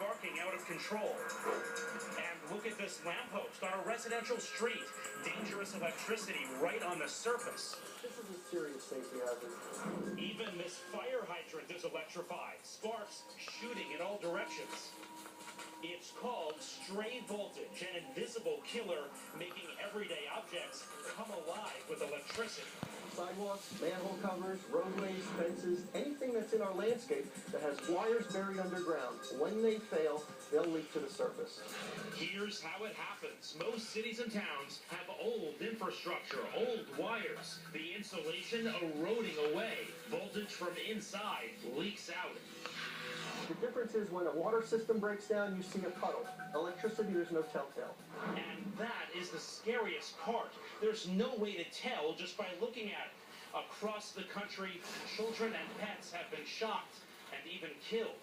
sparking out of control. And look at this lamppost on a residential street. Dangerous electricity right on the surface. This is a serious safety hazard. Even this fire hydrant is electrified. Sparks shooting in all directions. It's called stray voltage, an invisible killer making everyday objects come alive with electricity. Sidewalks, manhole covers, roadways, fences, anything that's in our landscape that has wires buried underground. When they fail, they'll leak to the surface. Here's how it happens. Most cities and towns have old infrastructure, old wires. The insulation eroding away. Voltage from inside leaks out. The difference is when a water system breaks down, you see a puddle. Electricity, there's no telltale. And that is the scariest part. There's no way to tell just by looking at it. Across the country, children and pets have been shot and even killed.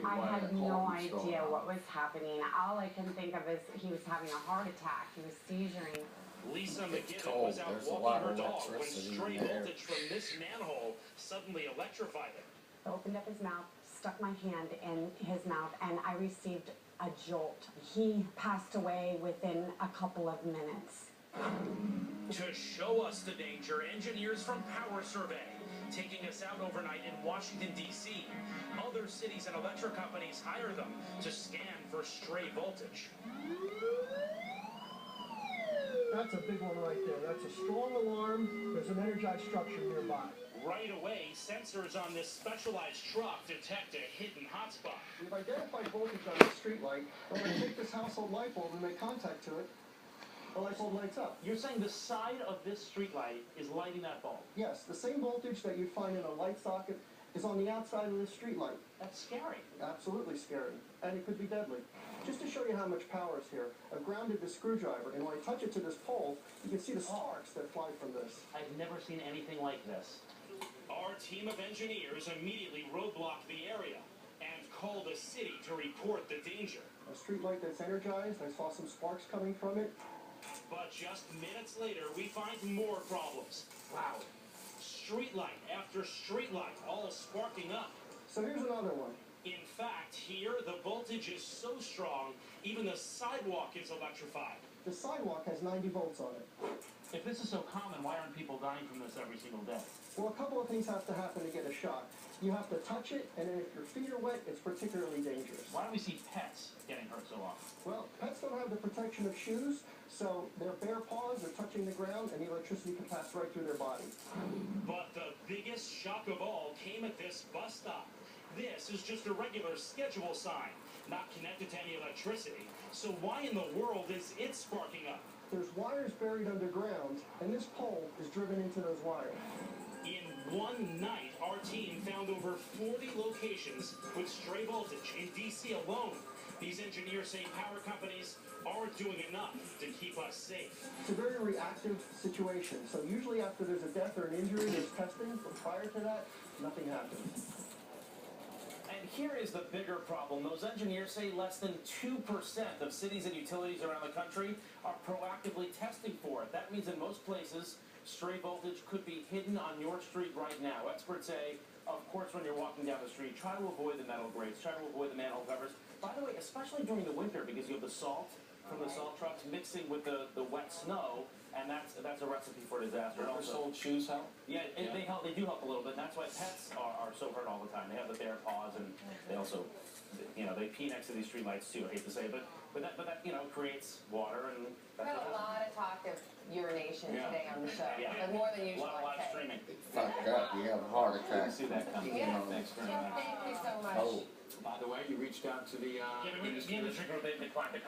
I had no idea what was happening. All I can think of is he was having a heart attack. He was seizuring. Lisa McGibbon was out walking her dog when stray voltage from this manhole suddenly electrified him. I opened up his mouth, stuck my hand in his mouth, and I received a jolt. He passed away within a couple of minutes. To show us the danger, engineers from Power Survey taking us out overnight in Washington, D.C. Other cities and electric companies hire them to scan for stray voltage. That's a big one right there. That's a strong alarm. There's an energized structure nearby. Right away, sensors on this specialized truck detect a hidden hotspot. We've identified voltage on the street light, and when we take this household light bulb and make contact to it, the light bulb lights up. You're saying the side of this street light is lighting that bulb? Yes, the same voltage that you'd find in a light socket is on the outside of the street light. That's scary. Absolutely scary, and it could be deadly. Just to show you how much power is here, I've grounded the screwdriver, and when I touch it to this pole, you can see the sparks that fly from this. I've never seen anything like this. Our team of engineers immediately roadblocked the area and called the city to report the danger. A street light that's energized, I saw some sparks coming from it. But just minutes later, we find more problems. Wow. Street light after street light, all sparking up. So here's another one. In fact, here, the voltage is so strong, even the sidewalk is electrified. The sidewalk has 90 volts on it. If this is so common, why aren't people dying from this every single day? Well, a couple of things have to happen to get a shock. You have to touch it, and then if your feet are wet, it's particularly dangerous. Why do we see pets getting hurt so often? Well, pets don't have the protection of shoes, so their bare paws are touching the ground, and the electricity can pass right through their body. But the biggest shock of all came at this bus stop. This is just a regular schedule sign, not connected to any electricity. So why in the world is it sparking up? There's wires buried underground, and this pole is driven into those wires. In one night, our team found over 40 locations with stray voltage in D.C. alone. These engineers say power companies aren't doing enough to keep us safe. It's a very reactive situation, so usually after there's a death or an injury, there's testing, but prior to that, nothing happens. And here is the bigger problem. Those engineers say less than 2% of cities and utilities around the country are proactively testing for it. That means in most places, stray voltage could be hidden on your street right now. Experts say, of course, when you're walking down the street, try to avoid the metal grates, try to avoid the manhole covers. By the way, especially during the winter, because you have the salt from the salt trucks mixing with the wet snow, and that's a recipe for disaster. Rubber-soled shoes help? Yeah, they help. They do help a little bit. That's why pets are so hurt all the time. They have the bare paws, and they also, they pee next to these street lights too. I hate to say it, but that creates water and. We've had a lot of talk of urination today on the show, Yeah. more than A usual. lot of live streaming. Fucked up, you have a heart attack. See that coming. Yeah. Thanks very Jeff, much. thank you so much. Oh. By the way, you reached out to the Yeah, the industry group, they declined to comment.